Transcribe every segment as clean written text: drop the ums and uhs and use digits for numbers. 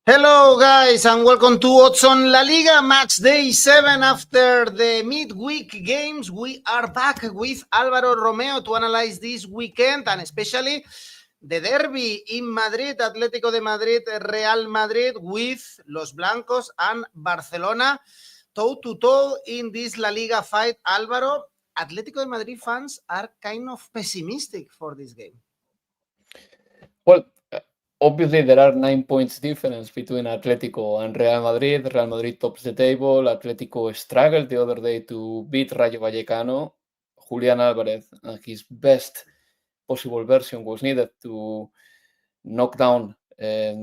Hello guys and welcome to Odds on La Liga match day 7 after the midweek games. We are back with Alvaro Romeo to analyze this weekend and especially the derby in Madrid, Atletico de Madrid, Real Madrid with Los Blancos and Barcelona toe-to-toe in this La Liga fight. Alvaro, Atletico de Madrid fans are kind of pessimistic for this game. Well, obviously there are 9 points difference between Atletico and Real Madrid. Real Madrid tops the table. Atletico struggled the other day to beat Rayo Vallecano. Julián Álvarez, his best possible version, was needed to knock down their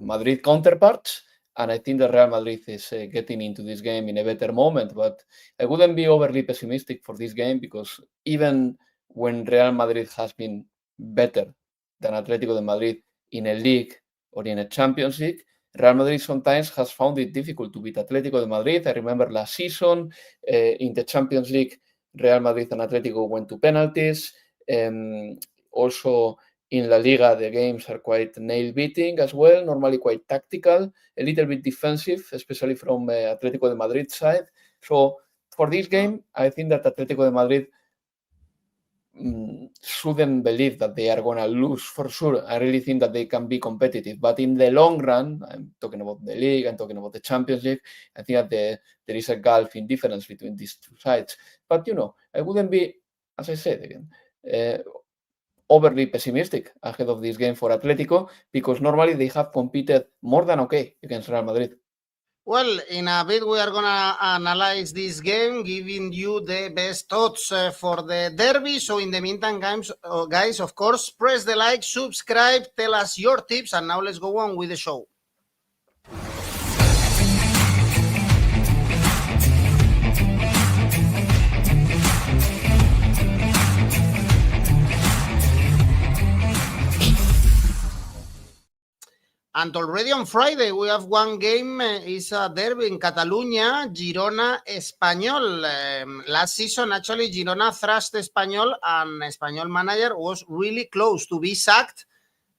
Madrid counterparts. And I think that Real Madrid is getting into this game in a better moment. But I wouldn't be overly pessimistic for this game because even when Real Madrid has been better than Atletico de Madrid in a league or in a Champions League, Real Madrid sometimes has found it difficult to beat Atletico de Madrid. I remember last season in the Champions League, Real Madrid and Atletico went to penalties. Also in La Liga, the games are quite nail-beating as well, normally quite tactical, a little bit defensive, especially from Atletico de Madrid side. So for this game, I think that Atletico de Madrid shouldn't believe that they are going to lose for sure. I really think that they can be competitive. But in the long run, I'm talking about the league, I'm talking about the Champions League, I think that there is a gulf in difference between these two sides. But, I wouldn't be, as I said again, overly pessimistic ahead of this game for Atletico because normally they have competed more than okay against Real Madrid. Well, in a bit, we are going to analyze this game, giving you the best odds for the derby. So in the meantime, guys, of course, press the like, subscribe, tell us your tips, and now let's go on with the show. And already on Friday, we have one game. It's a derby in Catalonia, Girona, Espanyol. Last season, actually, Girona thrashed Espanyol, and Espanyol manager was really close to be sacked.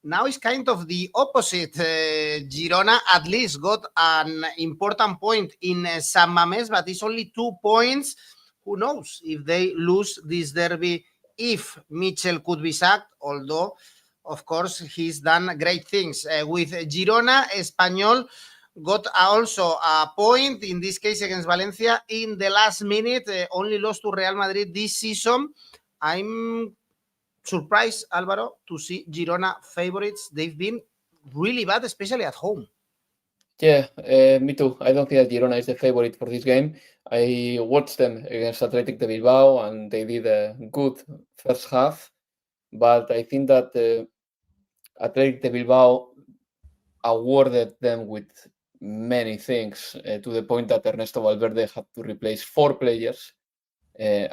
Now it's kind of the opposite. Girona at least got an important point in San Mamés, but it's only 2 points. Who knows if they lose this derby, if 𝐿𝐿 could be sacked, although of course, he's done great things. With Girona, Espanyol got also a point, in this case against Valencia, in the last minute, only lost to Real Madrid this season. I'm surprised, Alvaro, to see Girona favorites. They've been really bad, especially at home. Yeah, me too. I don't think that Girona is the favorite for this game. I watched them against Athletic de Bilbao and they did a good first half. But I think that Athletic de Bilbao awarded them with many things to the point that Ernesto Valverde had to replace 4 players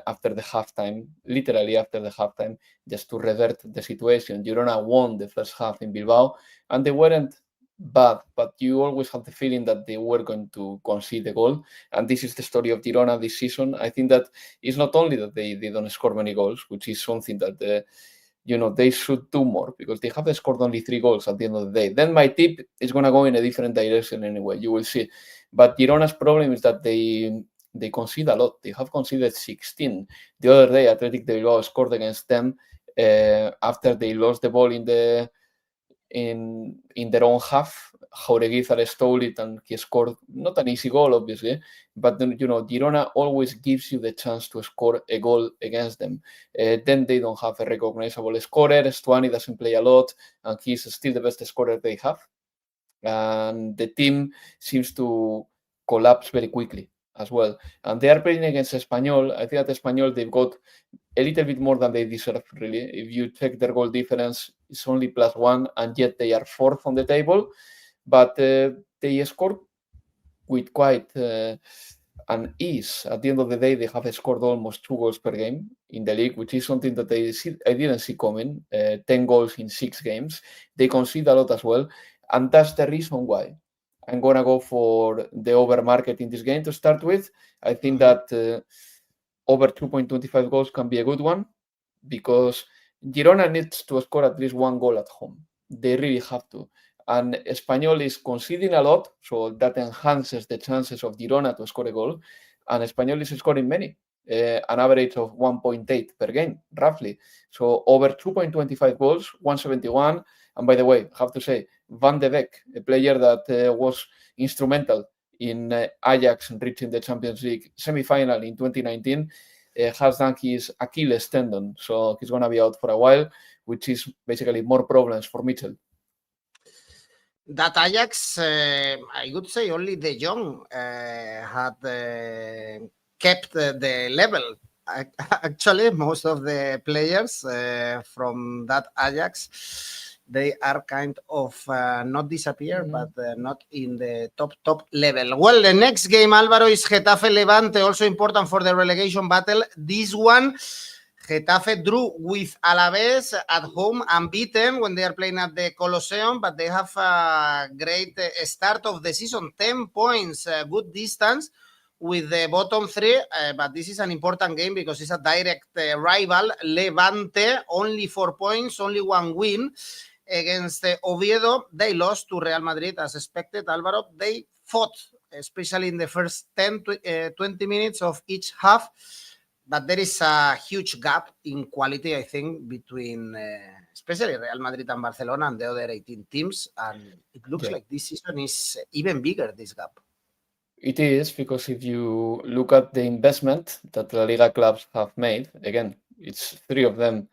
after the halftime, literally after the halftime, just to revert the situation. Girona won the first half in Bilbao, and they weren't bad, but you always have the feeling that they were going to concede the goal. And this is the story of Girona this season. I think that it's not only that they don't score many goals, which is something that they should do more because they have scored only 3 goals at the end of the day. Then my tip is going to go in a different direction anyway. You will see. But Girona's problem is that they concede a lot. They have conceded 16. The other day, Athletic de Bilbao scored against them after they lost the ball in their own half. 𝐬𝐭𝐚𝐲 stole it and he scored not an easy goal, obviously, but then, Girona always gives you the chance to score a goal against them. Then they don't have a recognizable scorer. Stuani doesn't play a lot, and he's still the best scorer they have. And the team seems to collapse very quickly as well. And they are playing against Espanyol. I think that Espanyol, they've got a little bit more than they deserve, really. If you check their goal difference, it's only +1, and yet they are 4th on the table. But they scored with quite an ease. At the end of the day, they have scored almost 2 goals per game in the league, which is something that I didn't see coming. 10 goals in 6 games. They concede a lot as well. And that's the reason why I'm going to go for the over market in this game to start with. I think that over 2.25 goals can be a good one because Girona needs to score at least 1 goal at home. They really have to. and Espanyol is conceding a lot, so that enhances the chances of Girona to score a goal, and Espanyol is scoring many, an average of 1.8 per game, roughly. So over 2.25 goals, 171, and by the way, I have to say, Van de Beek, a player that was instrumental in Ajax reaching the Champions League semi-final in 2019, has done his Achilles tendon, so he's going to be out for a while, which is basically more problems for 𝐿𝐿. That Ajax, I would say only De Jong had kept the level. Actually, most of the players from that Ajax, they are kind of not disappear, but not in the top level. Well, the next game, Álvaro, is Getafe Levante, also important for the relegation battle. This one, Getafe drew with Alaves at home, unbeaten when they are playing at the Colosseum, but they have a great start of the season, 10 points, good distance with the bottom three, but this is an important game because it's a direct rival. Levante, only 4 points, only one win against Oviedo. They lost to Real Madrid as expected, Álvaro. They fought, especially in the first 10 to 20 minutes of each half. But there is a huge gap in quality, I think, between especially Real Madrid and Barcelona and the other 18 teams. And it looks like this season is even bigger, this gap. It is, because if you look at the investment that the Liga clubs have made, again, it's 3 of them,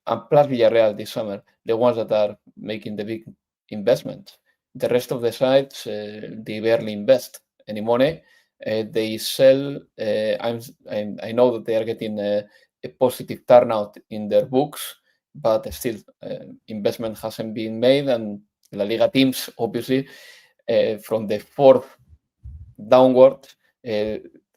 and plus Villarreal this summer, the ones that are making the big investment. The rest of the sides, they barely invest any money. They sell. I know that they are getting a positive turnout in their books, but still, investment hasn't been made, and La Liga teams, obviously, from the 4th downward,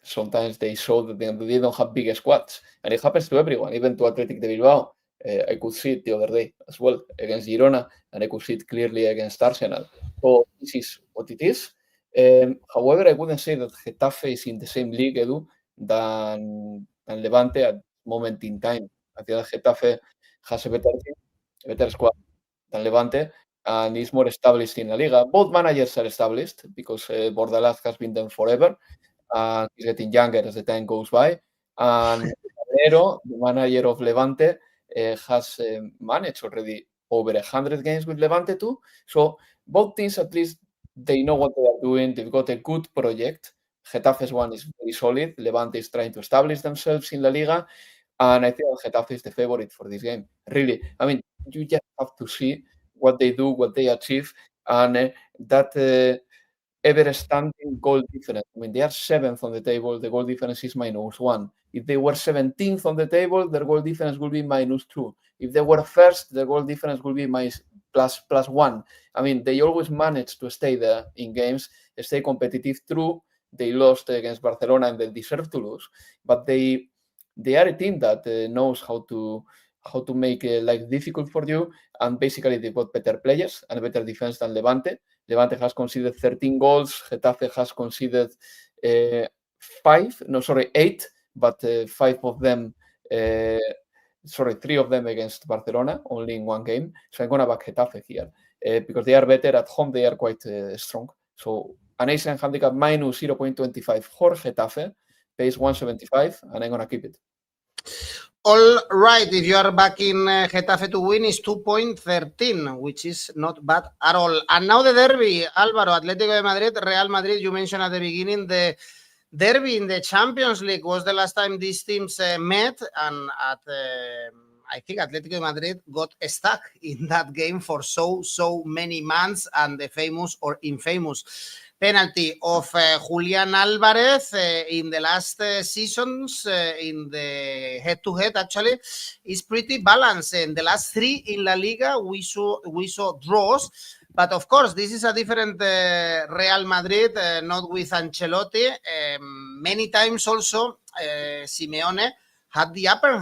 sometimes they show that they don't have big squads, and it happens to everyone, even to Athletic de Bilbao. I could see it the other day as well against Girona, and I could see it clearly against Arsenal. So this is what it is. However, I wouldn't say that Getafe is in the same league, Edu, than Levante at moment in time. I think that Getafe has a better squad than Levante, and is more established in La Liga. Both managers are established because Bordalás has been there forever, and he's getting younger as the time goes by. And Valero, the manager of Levante, has managed already over 100 games with Levante too. So both teams, at least, they know what they are doing. They've got a good project. Getafe's one is very solid. Levante is trying to establish themselves in La Liga, and I think Getafe is the favorite for this game. Really, I mean, you just have to see what they do, what they achieve, and that ever-standing goal difference. I mean, they are 7th on the table. The goal difference is -1. If they were 17th on the table, their goal difference will be -2. If they were first, their goal difference will be +1. I mean, they always manage to stay there in games, stay competitive. True, they lost against Barcelona and they deserve to lose, but they are a team that knows how to make life difficult for you, and basically they've got better players and better defense than Levante. Levante has conceded 13 goals. Getafe has conceded 8, but 5 of them, 3 of them against Barcelona, only in one game. So I'm going to back Getafe here because they are better at home. They are quite strong. So an Asian handicap -0.25 for Getafe, pays 175, and I'm going to keep it. All right, if you are backing Getafe to win, is 2.13, which is not bad at all. And now the derby, Álvaro, Atletico de Madrid, Real Madrid. You mentioned at the beginning the derby in the Champions League was the last time these teams met, and I think Atletico de Madrid got stuck in that game for so many months, and the famous or infamous penalty of Julián Álvarez in the last seasons in the head-to-head actually is pretty balanced. In the last 3 in La Liga, we saw draws. But of course, this is a different Real Madrid, not with Ancelotti. Many times also, Simeone had the upper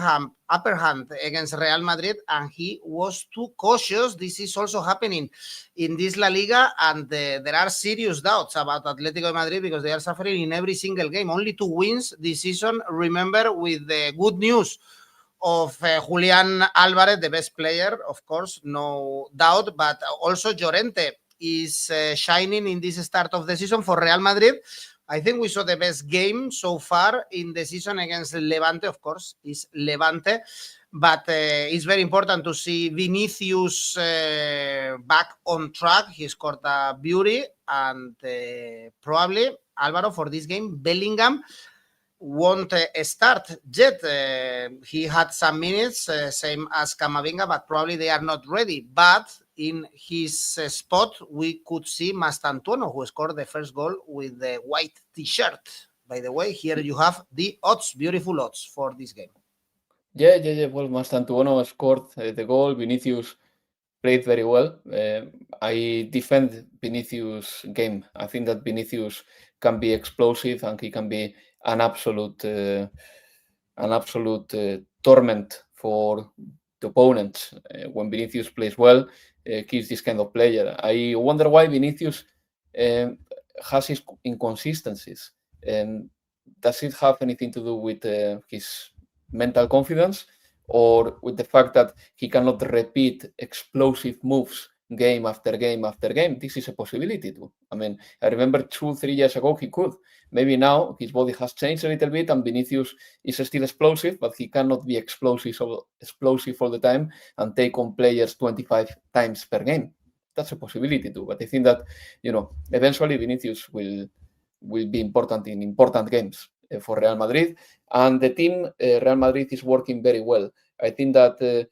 hand against Real Madrid, and he was too cautious. This is also happening in this La Liga, and there are serious doubts about Atletico de Madrid because they are suffering in every single game. Only 2 wins this season, remember, with the good news of Julián Álvarez, the best player, of course, no doubt, but also Llorente is shining in this start of the season for Real Madrid. I think we saw the best game so far in the season against Levante, of course, is Levante, but it's very important to see Vinicius back on track. He scored a beauty, and probably, Álvaro, for this game, Bellingham won't start yet. He had some minutes, same as Camavinga, but probably they are not ready. But in his spot, we could see Mastantuono, who scored the first goal with the white t-shirt. By the way, here you have the odds, beautiful odds for this game. Yeah. Well, Mastantuono scored the goal. Vinicius played very well. I defend Vinicius' game. I think that Vinicius can be explosive and he can be an absolute torment for the opponents. When Vinicius plays well, he's this kind of player. I wonder why Vinicius has his inconsistencies. Does it have anything to do with his mental confidence, or with the fact that he cannot repeat explosive moves game after game after game? This is a possibility too. I mean, I remember 2-3 years ago he could. Maybe now his body has changed a little bit and Vinicius is still explosive, but he cannot be explosive all the time and take on players 25 times per game. That's a possibility too. But I think that, eventually Vinicius will be important in important games for Real Madrid. And the team, Real Madrid, is working very well. I think that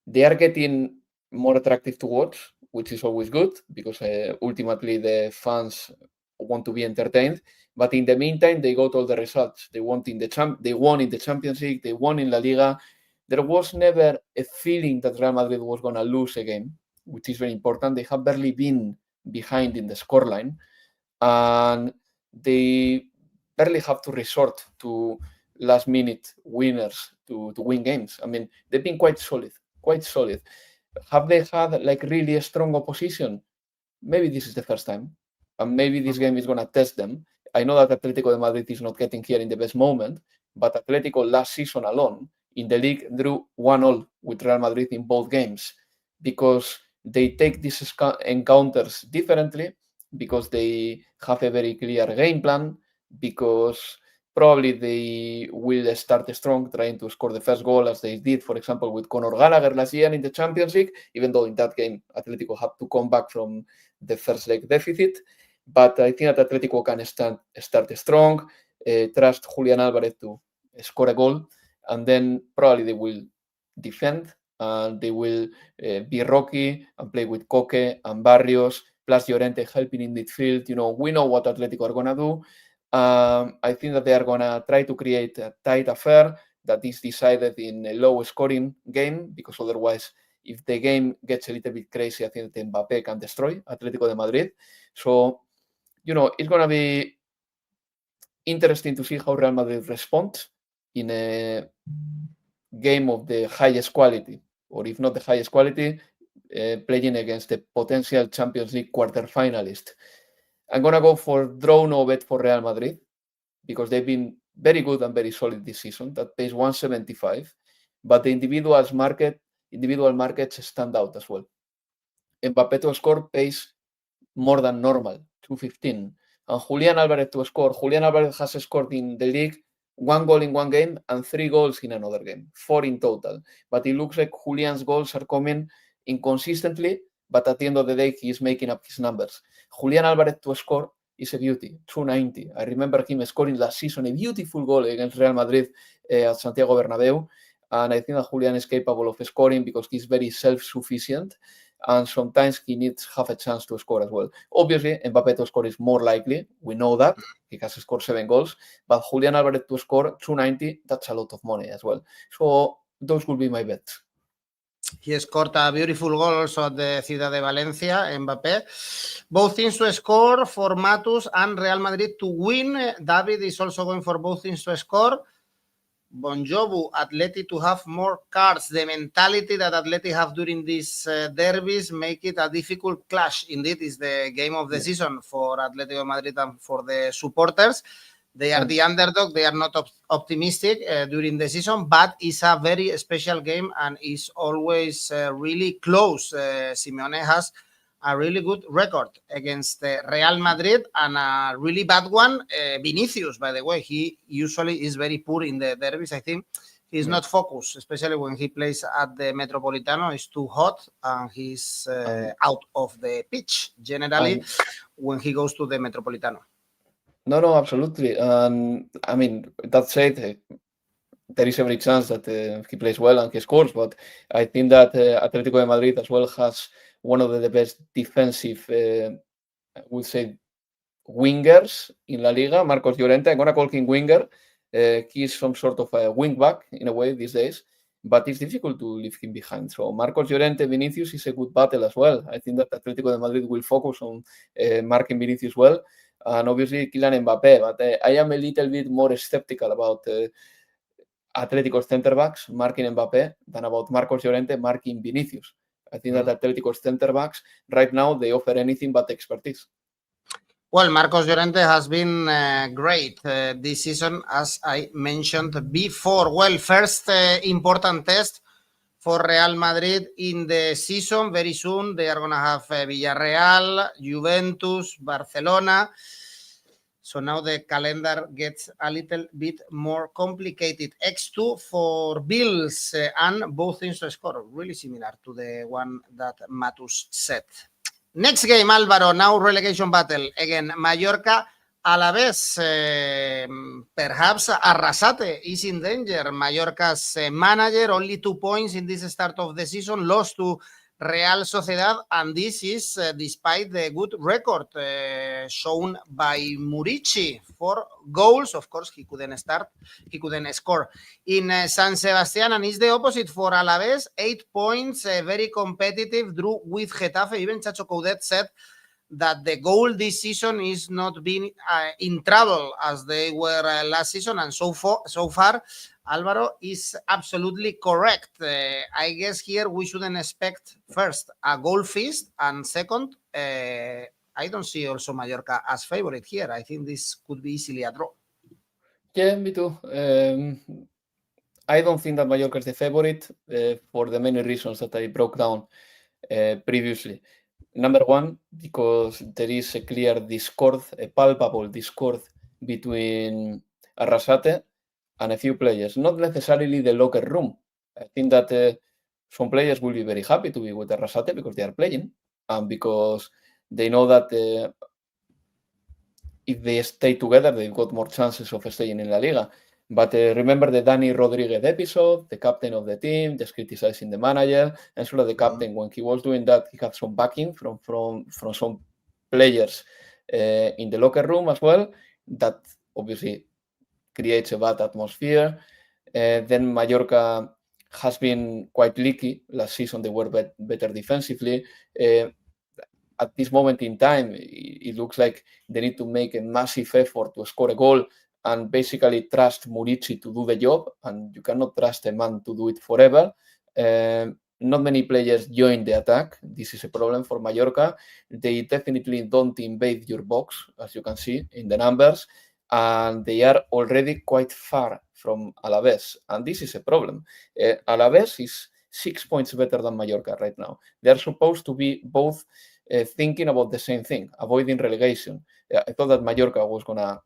they are getting more attractive to watch, which is always good because ultimately the fans want to be entertained. But in the meantime, they got all the results. They won in the Champions League, they won in La Liga. There was never a feeling that Real Madrid was going to lose a game, which is very important. They have barely been behind in the scoreline, and they barely have to resort to last-minute winners to win games. I mean, they've been quite solid. Have they had really a strong opposition? Maybe this is the first time, and maybe this game is going to test them. I know that Atletico de Madrid is not getting here in the best moment, but Atletico last season alone in the league drew 1-1 with Real Madrid in both games because they take these encounters differently, because they have a very clear game plan, because probably they will start strong trying to score the first goal as they did, for example, with Conor Gallagher last year in the Champions League, even though in that game Atletico had to come back from the first leg deficit. But I think that Atletico can start strong, trust Julián Álvarez to score a goal, and then probably they will defend and they will be rocky and play with 𝐿𝐭𝐴 and Barrios, plus Llorente helping in midfield. We know what Atletico are going to do. I think that they are going to try to create a tight affair that is decided in a low-scoring game, because otherwise, if the game gets a little bit crazy, I think that 𝗵𝐵 can destroy Atletico de Madrid. So, it's going to be interesting to see how Real Madrid responds in a game of the highest quality, or if not the highest quality, playing against the potential Champions League quarter-finalist. I'm going to go for draw no bet for Real Madrid because they've been very good and very solid this season. That pays 175, but the individual markets stand out as well. Mbappé to score pays more than normal, 215. And Julián Álvarez to score. Julián Álvarez has scored in the league 1 goal in one game and 3 goals in another game, 4 in total. But it looks like Julián's goals are coming inconsistently, but at the end of the day, he is making up his numbers. Julián Álvarez to score is a beauty, 290. I remember him scoring last season a beautiful goal against Real Madrid at Santiago Bernabeu. And I think that Julián is capable of scoring because he's very self-sufficient. And sometimes he needs half a chance to score as well. Obviously, Mbappé to score is more likely. We know that. He has scored 7 goals. But Julián Álvarez to score 290, that's a lot of money as well. So those will be my bets. He scored a beautiful goal also at the Ciudad de Valencia, Mbappé. Both teams to score for Matus and Real Madrid to win. David is also going for both teams to score. 𝗵𝗶𝗄, Athletic to have more cards. The mentality that Athletic have during these derbies make it a difficult clash. Indeed, it's the game of the season for Atletico Madrid and for the supporters. They are the underdog. They are not optimistic during the season, but it's a very special game and is always really close. Simeone has a really good record against Real Madrid and a really bad one, Vinicius, by the way. He usually is very poor in the derbies. I think he's not focused, especially when he plays at the Metropolitano. It's too hot and he's out of the pitch generally when he goes to the Metropolitano. No, absolutely. I mean, that said, there is every chance that he plays well and he scores, but I think that Atletico de Madrid as well has one of the best defensive, I would say, wingers in La Liga, Marcos Llorente. I'm going to call him winger. He's some sort of a wing back in a way these days, but it's difficult to leave him behind. So Marcos Llorente, Vinicius is a good battle as well. I think that Atletico de Madrid will focus on marking Vinicius well, and obviously Kylian Mbappe, but I am a little bit more skeptical about Atletico's centre backs marking Mbappe than about Marcos Llorente marking Vinicius. I think that Atletico's centre backs right now, they offer anything but expertise. Well, Marcos Llorente has been great this season, as I mentioned before. Well, first important test for Real Madrid in the season. Very soon they are going to have Villarreal, Juventus, Barcelona. So now the calendar gets a little bit more complicated. 𝐋𝐿 for Bills and both teams to score. Really similar to the one that Matus said. Next game, Alvaro, now relegation battle. Again, Mallorca, Alaves. Perhaps Arrasate is in danger. Mallorca's manager, only 2 points in this start of the season, lost to Real Sociedad, and this is despite the good record shown by 𝗵𝗵𝐿. 4 goals. Of course, he couldn't score in San Sebastián, and it's the opposite for Alaves. 8 points, very competitive, drew with Getafe. Even 𝐿𝐿𝐿𝐻𝐿 said that the goal this season is not being in trouble as they were last season, and so far Alvaro is absolutely correct. I guess here we shouldn't expect first a goal feast, and second, I don't see also Mallorca as favorite here. I think this could be easily a draw. Yeah, me too. I don't think that Mallorca is the favorite for the many reasons that I broke down previously. Number one, because there is a clear discord, a palpable discord between Arrasate and a few players, not necessarily the locker room. I think that some players will be very happy to be with Arrasate because they are playing and because they know that if they stay together, they've got more chances of staying in La Liga. But remember the Dani Rodriguez episode, the captain of the team, just criticizing the manager, and sort of the captain, when he was doing that, he had some backing from some players in the locker room as well. That obviously creates a bad atmosphere. Then Mallorca has been quite leaky last season. They were better defensively. At this moment in time, it looks like they need to make a massive effort to score a goal and basically trust 𝗵𝗵𝐿 to do the job, and you cannot trust a man to do it forever. Not many players join the attack. This is a problem for Mallorca. They definitely don't invade your box, as you can see in the numbers, and they are already quite far from Alaves, and this is a problem. Alaves is 6 points better than Mallorca right now. They are supposed to be both thinking about the same thing, avoiding relegation. I thought that Mallorca was going to,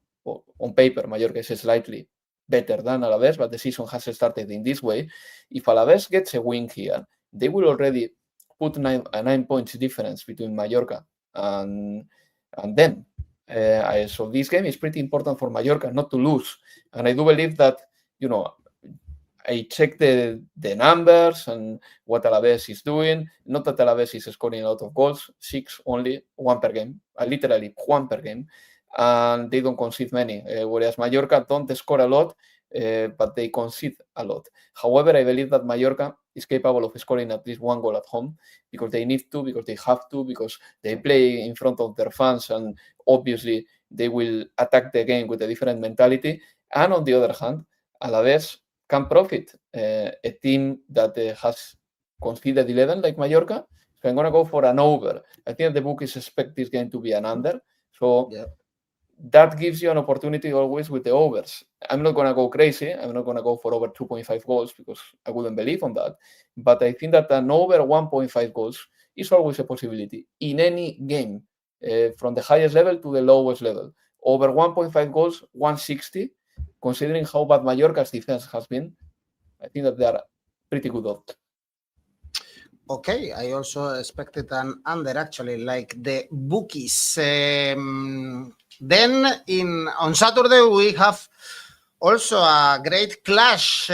on paper, Mallorca is slightly better than Alaves, but the season has started in this way. If Alaves gets a win here, they will already put 9 points difference between Mallorca and them. So this game is pretty important for Mallorca not to lose. And I do believe that, I checked the numbers and what Alaves is doing. Not that Alaves is scoring a lot of goals, 6 only, 1 per game, literally 1 per game, and they don't concede many, whereas Mallorca don't score a lot, but they concede a lot. However, I believe that Mallorca is capable of scoring at least 1 goal at home because they need to, because they have to, because they play in front of their fans, and obviously they will attack the game with a different mentality. And on the other hand, Alaves can profit a team that has conceded 11 like Mallorca. So I'm going to go for an over. I think the book is expect this game to be an under. So that gives you an opportunity always with the overs. I'm not going to go crazy. I'm not going to go for over 2.5 goals because I wouldn't believe on that. But I think that an over 1.5 goals is always a possibility in any game, from the highest level to the lowest level. Over 1.5 goals, 160, considering how bad Mallorca's defense has been, I think that they are pretty good odds. Okay, I also expected an under, actually, like the bookies. Then on Saturday we have also a great clash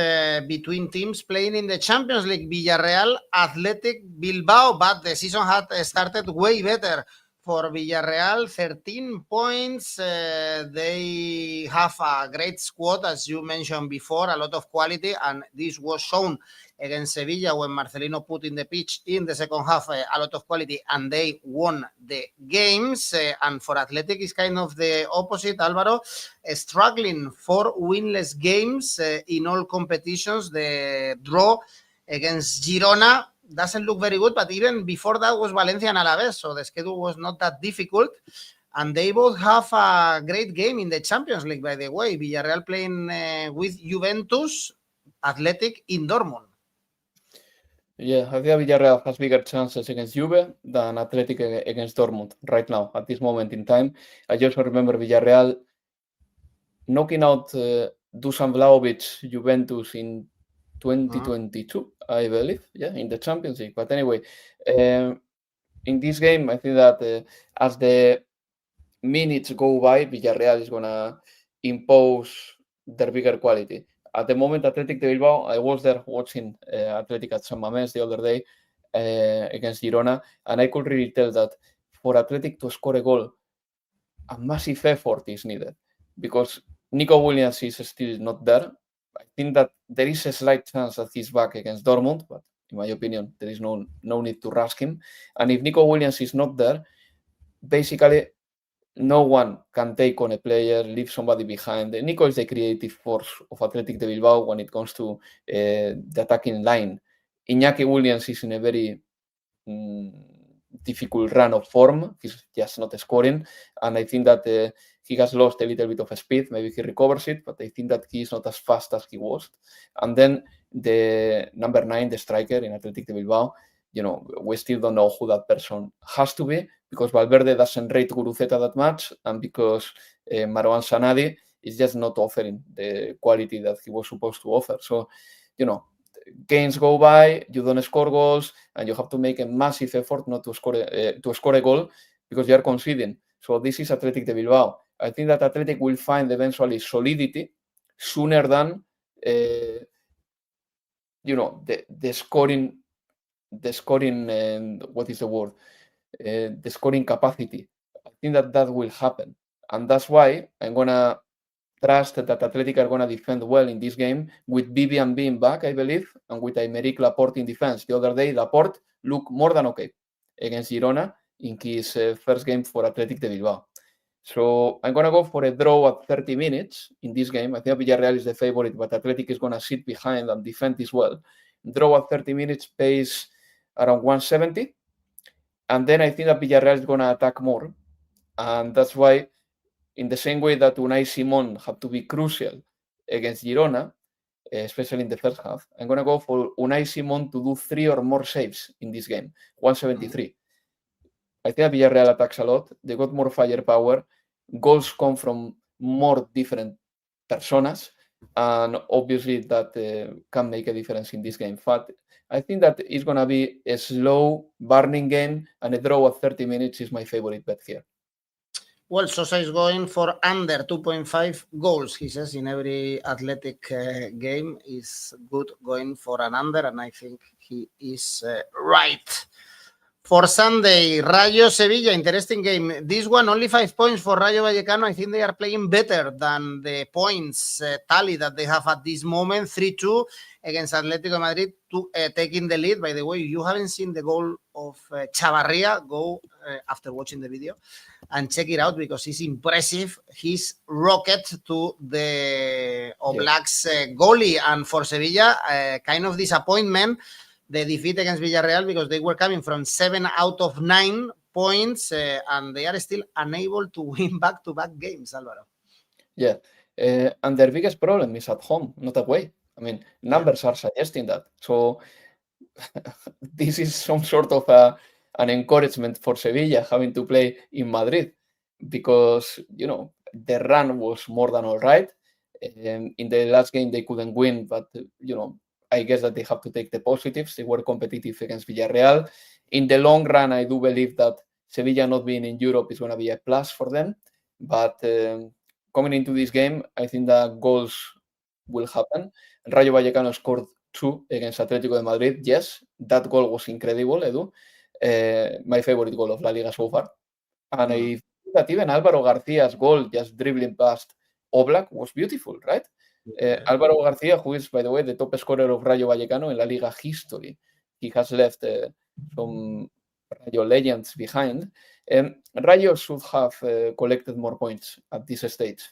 between teams playing in the Champions League. Villarreal, Athletic Bilbao, but the season had started way better for Villarreal. 13 points. They have a great squad, as you mentioned before, a lot of quality, and this was shown against Sevilla when Marcelino put in the pitch in the second half a lot of quality, and they won the games. And for Athletic is kind of the opposite, Alvaro, struggling 4 winless games in all competitions. The draw against Girona doesn't look very good, but even before that was Valencia and Alaves, so the schedule was not that difficult. And they both have a great game in the Champions League, by the way. Villarreal playing with Juventus, Athletic in Dortmund. Yeah, I think Villarreal has bigger chances against Juve than Athletic against Dortmund right now, at this moment in time. I just remember Villarreal knocking out Dusan Vlahovic Juventus in 2022, I believe, in the Champions League. But anyway, in this game, I think that as the minutes go by, Villarreal is going to impose their bigger quality. At the moment, Athletic Bilbao, I was there watching Athletic at San Mamés the other day against Girona, and I could really tell that for Athletic to score a goal, a massive effort is needed because Nico Williams is still not there. I think that there is a slight chance that he's back against Dortmund, but in my opinion, there is no need to rush him. And if Nico Williams is not there, basically no one can take on a player, leave somebody behind. Nico is the creative force of Athletic de Bilbao when it comes to the attacking line. 𝗵𝐿𝐴ki Williams is in a very difficult run of form. He's just not scoring. And I think that he has lost a little bit of speed. Maybe he recovers it, but I think that he's not as fast as he was. And then the number 9, the striker in Athletic de Bilbao, we still don't know who that person has to be because Valverde doesn't rate 𝗀𝗲𝗏 that much and because Marouane Sanadi is just not offering the quality that he was supposed to offer. So, games go by, you don't score goals, and you have to make a massive effort not to score a goal because you are conceding. So this is Athletic de Bilbao. I think that Athletic will find eventually solidity sooner than the scoring. The scoring, what is the word? The scoring capacity. I think that will happen. And that's why I'm going to trust that Athletic are going to defend well in this game with Vivian being back, I believe, and with Aymeric Laporte in defense. The other day, Laporte looked more than okay against Girona in his first game for Athletic de Bilbao. So I'm going to go for a draw at 30 minutes in this game. I think Villarreal is the favorite, but Athletic is going to sit behind and defend as well. Draw at 30 minutes pays around 170. And then I think that Villarreal is going to attack more. And that's why, in the same way that Unai Simon had to be crucial against Girona, especially in the first half, I'm going to go for Unai Simon to do 3 or more saves in this game, 173. I think Villarreal attacks a lot. They got more firepower. Goals come from more different personas. And obviously that can make a difference in this game. But I think that it's going to be a slow, burning game, and a draw at 30 minutes is my favorite bet here. Well, Sosa is going for under 2.5 goals. He says in every Athletic game is good going for an under, and I think he is right. For Sunday, Rayo Sevilla, interesting game. This one, only 5 points for Rayo Vallecano. I think they are playing better than the points tally that they have at this moment. 3-2 against Atletico Madrid, taking the lead. By the way, you haven't seen the goal of Chavarria, go after watching the video and check it out because it's impressive. His rocket to the Oblak's goalie. And for Sevilla, kind of disappointment, the defeat against Villarreal because they were coming from 7 out of 9 points, and they are still unable to win back-to-back games, Alvaro. Yeah, and their biggest problem is at home, not away. I mean, numbers are suggesting that. So this is some sort of an encouragement for Sevilla having to play in Madrid because, the run was more than all right. In the last game, they couldn't win, but, I guess that they have to take the positives. They were competitive against Villarreal. In the long run, I do believe that Sevilla not being in Europe is going to be a plus for them. But coming into this game, I think that goals will happen. Rayo Vallecano scored 2 against Atletico de Madrid. Yes, that goal was incredible, Edu. My favorite goal of La Liga so far. And I think that even Alvaro Garcia's goal, just dribbling past 𝗀𝗏𝗏, was beautiful, right? Alvaro Garcia, who is, by the way, the top scorer of Rayo Vallecano in La Liga history. He has left some Rayo legends behind. Rayo should have collected more points at this stage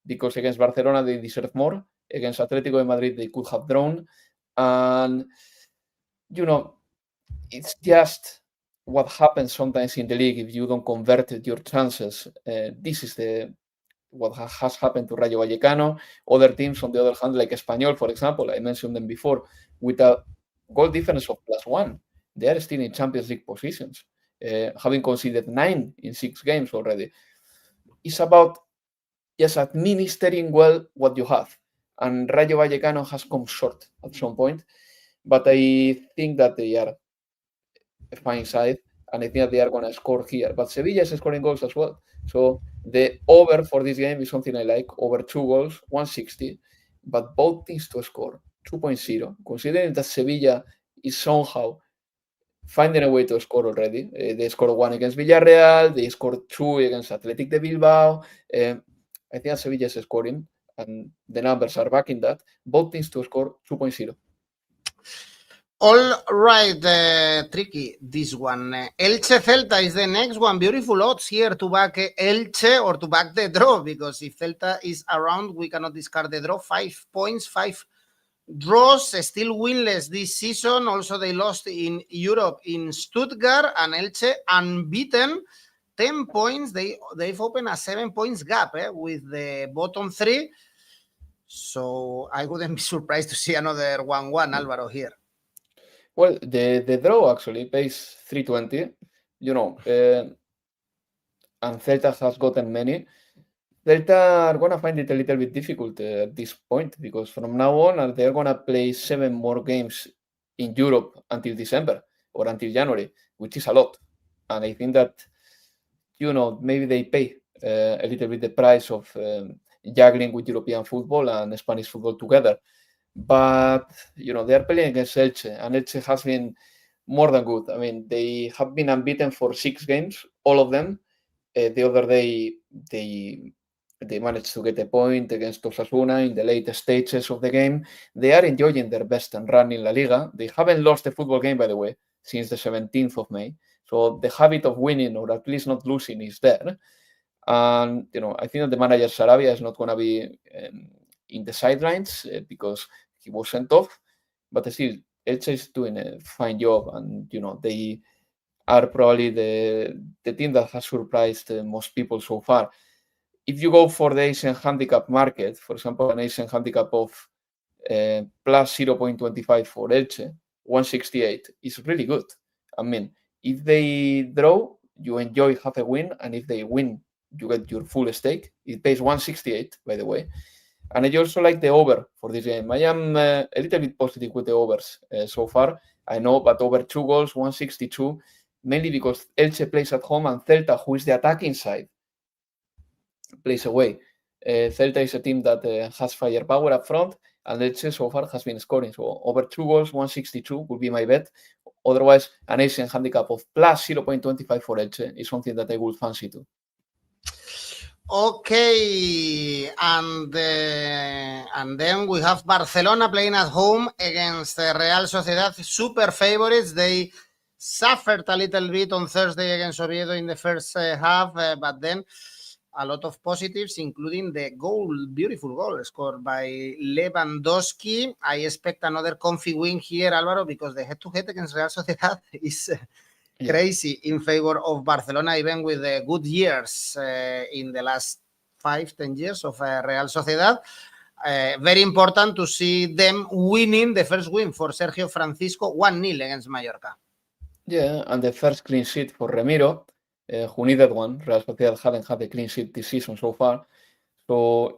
because against Barcelona they deserve more. Against Atletico de Madrid they could have drawn. And, it's just what happens sometimes in the league if you don't convert your chances. This is what has happened to Rayo Vallecano. Other teams, on the other hand, like Espanyol, for example, I mentioned them before, with a goal difference of +1. They are still in Champions League positions, having conceded 9 in 6 games already. It's about just administering well what you have. And Rayo Vallecano has come short at some point, but I think that they are a fine side, and I think that they are going to score here. But Sevilla is scoring goals as well. So the over for this game is something I like, over 2 goals, 160, but both teams to score 2.0, considering that Sevilla is somehow finding a way to score already. They scored 1 against Villarreal, they scored 2 against Athletic de Bilbao. I think that Sevilla is scoring, and the numbers are backing that. Both teams to score 2.0. All right, tricky, this one. Elche Celta is the next one. Beautiful odds here to back Elche or to back the draw, because if Celta is around, we cannot discard the draw. 5 points, 5 draws, still winless this season. Also, they lost in Europe in Stuttgart, and Elche unbeaten. 10 points. They've opened a 7 points gap with the bottom 3. So I wouldn't be surprised to see another 1-1, Alvaro, here. Well, the draw actually pays 320, and Celta has gotten many. Celta are going to find it a little bit difficult at this point, because from now on they're going to play 7 more games in Europe until December or until January, which is a lot. And I think that, maybe they pay a little bit the price of juggling with European football and Spanish football together. But, they are playing against Elche, and Elche has been more than good. I mean, they have been unbeaten for 6 games, all of them. The other day, they managed to get a point against Osasuna in the late stages of the game. They are enjoying their best run in La Liga. They haven't lost a football game, by the way, since the 17th of May. So the habit of winning, or at least not losing, is there. And, I think that the manager Sarabia is not going to be in the sidelines because he was sent off. But still, Elche is doing a fine job, and, they are probably the team that has surprised most people so far. If you go for the Asian handicap market, for example, an Asian handicap of plus 0.25 for Elche, 168 is really good. I mean, if they draw, you enjoy half a win, and if they win, you get your full stake. It pays 168, by the way. And I also like the over for this game. I am a little bit positive with the overs so far, I know, but over 2 goals, 162, mainly because Elche plays at home and Celta, who is the attacking side, plays away. Celta is a team that has firepower up front, and Elche so far has been scoring. So over 2 goals, 162 would be my bet. Otherwise, an Asian handicap of plus 0.25 for Elche is something that I would fancy too. Okay, and then we have Barcelona playing at home against Real Sociedad, super favorites. They suffered a little bit on Thursday against Oviedo in the first half, but then a lot of positives, including the beautiful goal scored by Lewandowski. I expect another comfy win here, Alvaro, because the head-to-head against Real Sociedad crazy in favor of Barcelona, even with the good years in the last 5-10 years of Real Sociedad. Very important to see them winning the first win for Sergio Francisco, 1-0 against Mallorca. Yeah, and the first clean sheet for Ramiro, who needed one. Real Sociedad hadn't had a clean sheet this season so far. So,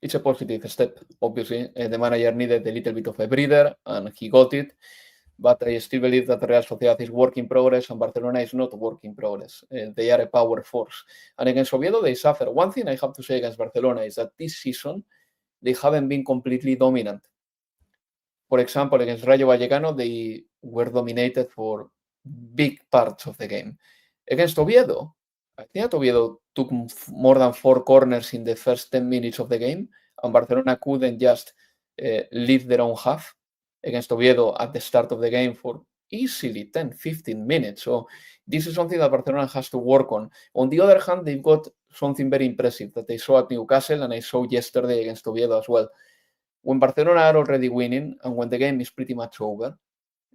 it's a positive step, obviously. The manager needed a little bit of a breather, and he got it. But I still believe that Real Sociedad is work in progress, and Barcelona is not work in progress. They are a power force. And against Oviedo, they suffer. One thing I have to say against Barcelona is that this season, they haven't been completely dominant. For example, against Rayo Vallecano, they were dominated for big parts of the game. Against Oviedo, I think that Oviedo took more than 4 corners in the first 10 minutes of the game, and Barcelona couldn't just leave their own half against Oviedo at the start of the game for easily 10-15 minutes. So this is something that Barcelona has to work on. On the other hand, they've got something very impressive that they saw at Newcastle, and I saw yesterday against Oviedo as well. When Barcelona are already winning and when the game is pretty much over,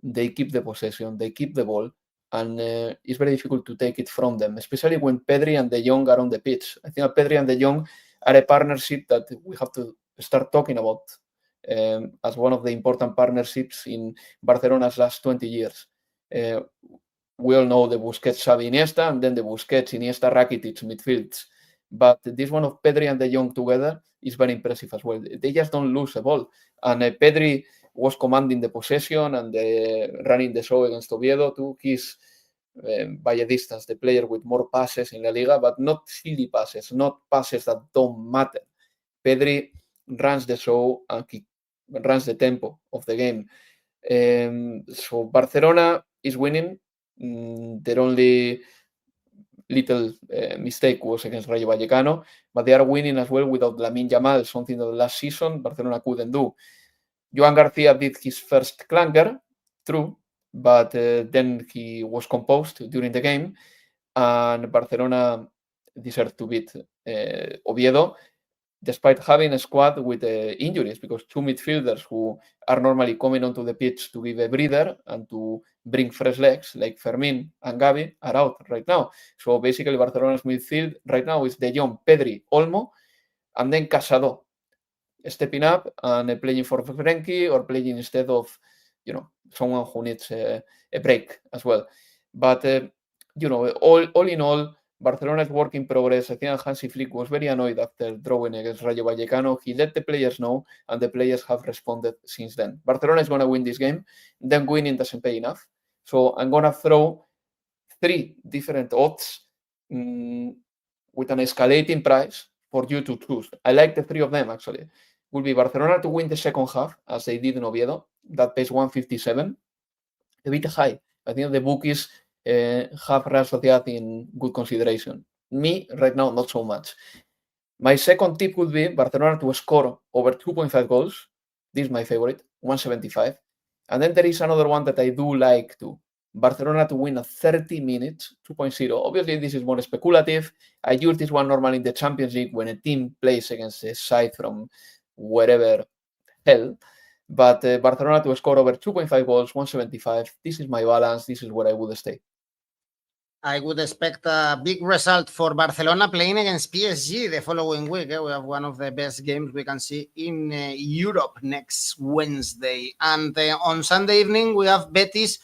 they keep the possession, they keep the ball, and it's very difficult to take it from them, especially when Pedri and De Jong are on the pitch. I think that Pedri and De Jong are a partnership that we have to start talking about as one of the important partnerships in Barcelona's last 20 years. We all know the Busquets, Xavi, Iniesta, and then the Busquets, Iniesta, Rakitic midfields. But this one of Pedri and De Jong together is very impressive as well. They just don't lose the ball. And Pedri was commanding the possession and running the show against Oviedo too. He's, by a distance, the player with more passes in La Liga, but not silly passes, not passes that don't matter. Pedri runs the show and he runs the tempo of the game. So Barcelona is winning. Their only little mistake was against Rayo Vallecano, but they are winning as well without Lamine Yamal, something that last season Barcelona couldn't do. Joan Garcia did his first clunker, true, but then he was composed during the game, and Barcelona deserved to beat Oviedo, despite having a squad with injuries, because 2 midfielders who are normally coming onto the pitch to give a breather and to bring fresh legs, like Fermín and Gavi, are out right now. So basically Barcelona's midfield right now is De Jong, Pedri, Olmo, and then 𝐿𝐭𝐴𝐵 stepping up and playing for Frenkie or playing instead of, someone who needs a break as well. But, all in all, Barcelona's work in progress. I think Hansi Flick was very annoyed after drawing against Rayo Vallecano. He let the players know, and the players have responded since then. Barcelona is going to win this game. Then winning doesn't pay enough. So I'm going to throw 3 different odds with an escalating price for you to choose. I like the 3 of them, actually. Will be Barcelona to win the second half, as they did in Oviedo. That pays 157. A bit high. I think the bookies have Real Sociedad in good consideration. Me, right now, not so much. My second tip would be Barcelona to score over 2.5 goals. This is my favorite, 175. And then there is another one that I do like too. Barcelona to win at 30 minutes, 2.0. Obviously, this is more speculative. I use this one normally in the Champions League when a team plays against a side from wherever hell. But Barcelona to score over 2.5 goals, 175. This is my balance. This is where I would stay. I would expect a big result for Barcelona playing against PSG the following week. We have one of the best games we can see in Europe next Wednesday. And on Sunday evening, we have Betis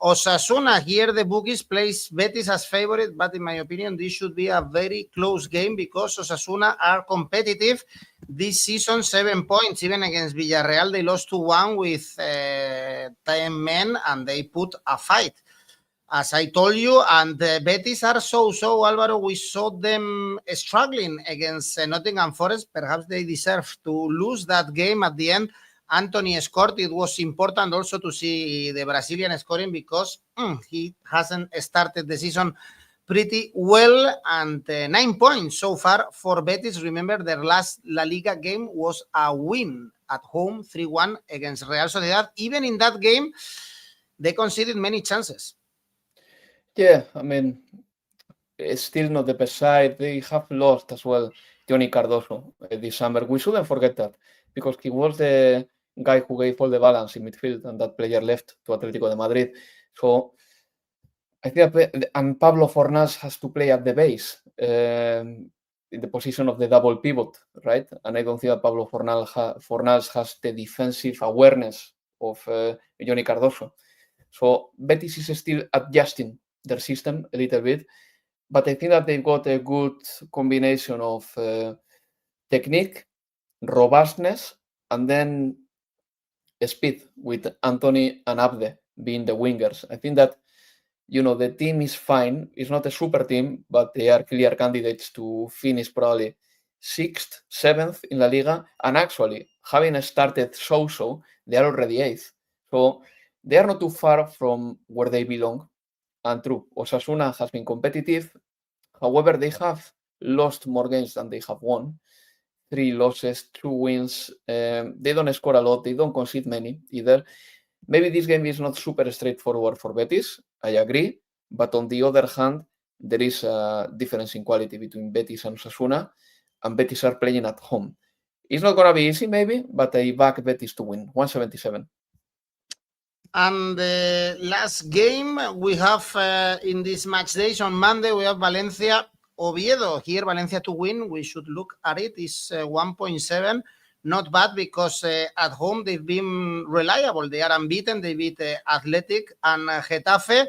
Osasuna. Here the bookies place Betis as favorite, but in my opinion, this should be a very close game because Osasuna are competitive this season, 7 points. Even against Villarreal, they lost 2-1 with 10 men, and they put a fight, as I told you. And Betis are so, Alvaro. We saw them struggling against Nottingham Forest. Perhaps they deserve to lose that game at the end. Anthony scored. It was important also to see the Brazilian scoring because he hasn't started the season pretty well. And 9 points so far for Betis. Remember, their last La Liga game was a win at home, 3-1 against Real Sociedad. Even in that game, they conceded many chances. Yeah, I mean, it's still not the best side. They have lost as well Johnny Cardoso this summer. We shouldn't forget that because he was the guy who gave all the balance in midfield, and that player left to Atletico de Madrid. So I think and Pablo Fornals has to play at the base in the position of the double pivot, right? And I don't think that Pablo Fornals has the defensive awareness of Johnny Cardoso. So Betis is still adjusting their system a little bit, but I think that they've got a good combination of technique, robustness, and then speed with Anthony and Abde being the wingers. I think that the team is fine. It's not a super team, but they are clear candidates to finish probably 6th, 7th in La Liga. And actually, having started so-so, they are already 8th. So they are not too far from where they belong. And true, Osasuna has been competitive. However, they have lost more games than they have won. 3 losses, 2 wins. They don't score a lot. They don't concede many either. Maybe this game is not super straightforward for Betis, I agree, but on the other hand, there is a difference in quality between Betis and Osasuna, and Betis are playing at home. It's not going to be easy, maybe, but I back Betis to win, 177. And the last game we have in this match days on Monday, we have Valencia Oviedo. Here, Valencia to win, we should look at it, is 1.7. Not bad because at home they've been reliable. They are unbeaten. They beat Athletic and Getafe.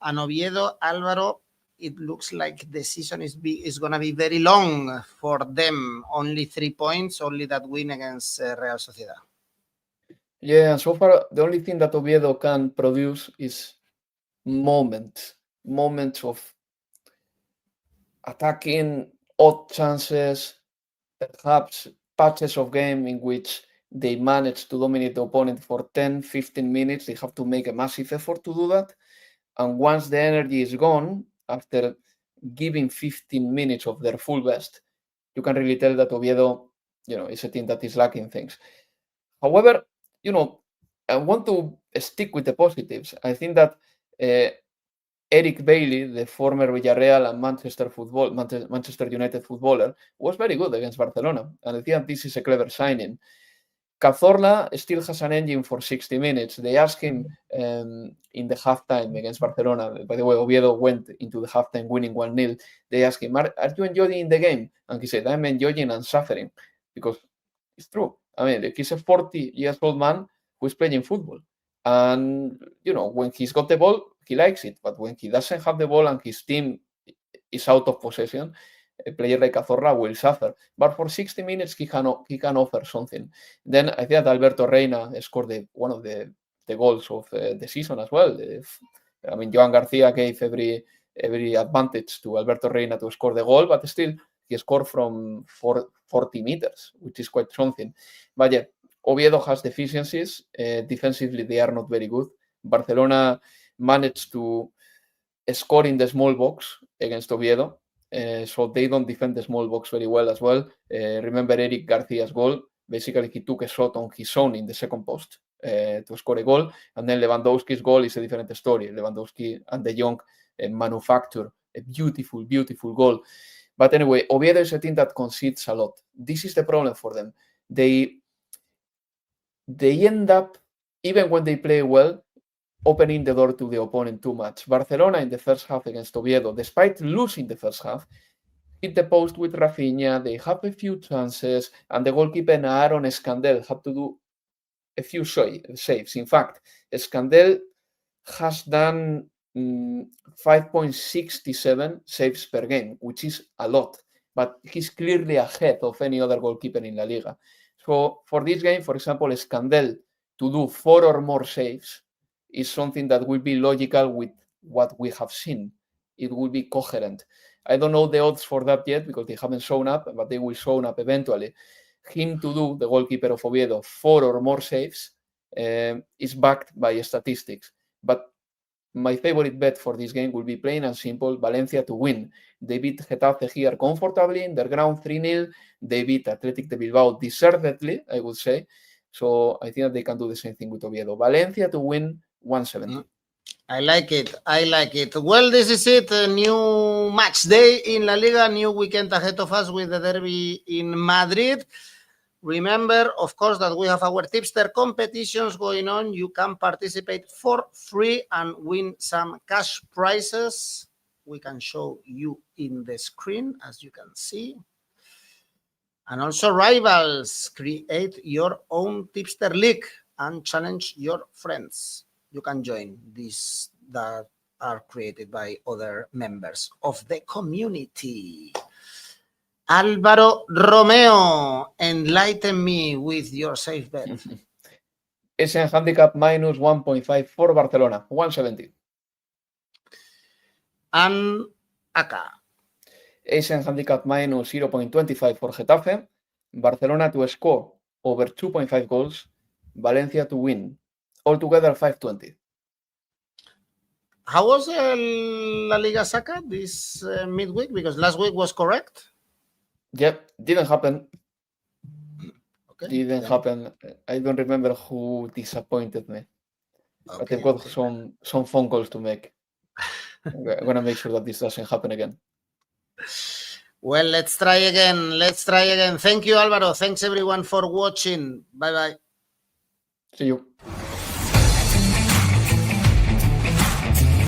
And Oviedo, Alvaro, it looks like the season is going to be very long for them. Only 3 points, only that win against Real Sociedad. Yeah, so far the only thing that Oviedo can produce is moments of attacking, odd chances, perhaps patches of game in which they manage to dominate the opponent for 10, 15 minutes. They have to make a massive effort to do that. And once the energy is gone, after giving 15 minutes of their full best, you can really tell that Oviedo, is a team that is lacking things. However, I want to stick with the positives. I think that Eric Bailly, the former Villarreal and Manchester United footballer, was very good against Barcelona. And I think this is a clever signing. Cazorla still has an engine for 60 minutes. They asked him in the halftime against Barcelona. By the way, Oviedo went into the halftime winning 1-0. They asked him, are you enjoying the game? And he said, I'm enjoying and suffering. Because it's true. I mean, he's a 40-year-old man who is playing football. And, when he's got the ball, he likes it. But when he doesn't have the ball and his team is out of possession, a player like Cazorla will suffer. But for 60 minutes, he can offer something. Then I think that Alberto Reina scored one of the goals of the season as well. I mean, Joan Garcia gave every advantage to Alberto Reina to score the goal, but still he scored from 40 meters, which is quite something. But yeah, Oviedo has deficiencies. Defensively, they are not very good. Barcelona managed to score in the small box against Oviedo. So they don't defend the small box very well as well. Remember Eric Garcia's goal? Basically, he took a shot on his own in the second post to score a goal. And then Lewandowski's goal is a different story. Lewandowski and De Jong manufacture a beautiful, beautiful goal. But anyway, Oviedo is a team that concedes a lot. This is the problem for them. They end up, even when they play well, opening the door to the opponent too much. Barcelona in the first half against Oviedo, despite losing the first half, hit the post with Rafinha. They have a few chances, and the goalkeeper Aaron Escandel had to do a few saves. In fact, Escandel has done 5.67 saves per game, which is a lot, but he's clearly ahead of any other goalkeeper in La Liga. So for this game, for example, Escandel to do 4 or more saves is something that will be logical with what we have seen. It will be coherent. I don't know the odds for that yet because they haven't shown up, but they will show up eventually. Him to do, the goalkeeper of Oviedo, 4 or more saves is backed by statistics. But my favorite bet for this game will be plain and simple, Valencia to win. They beat Getafe here comfortably in their ground 3-0. They beat Athletic de Bilbao deservedly, I would say. So I think that they can do the same thing with Oviedo. Valencia to win 170. I like it. Well, this is it. A new match day in La Liga, new weekend ahead of us with the derby in Madrid. Remember, of course, that we have our tipster competitions going on. You can participate for free and win some cash prizes. We can show you in the screen, as you can see. And also rivals, create your own tipster league and challenge your friends. You can join these that are created by other members of the community. Alvaro Romeo, enlighten me with your safe bet. Asian handicap minus 1.5 for Barcelona, 170. And ACCA. Asian handicap minus 0.25 for Getafe. Barcelona to score over 2.5 goals. Valencia to win. Altogether 520. How was La Liga ACCA this midweek? Because last week was correct. Yep, didn't happen. Okay, Didn't happen. I don't remember who disappointed me. But I've got some phone calls to make. I'm going to make sure that this doesn't happen again. Well, let's try again. Let's try again. Thank you, Alvaro. Thanks, everyone, for watching. Bye-bye. See you.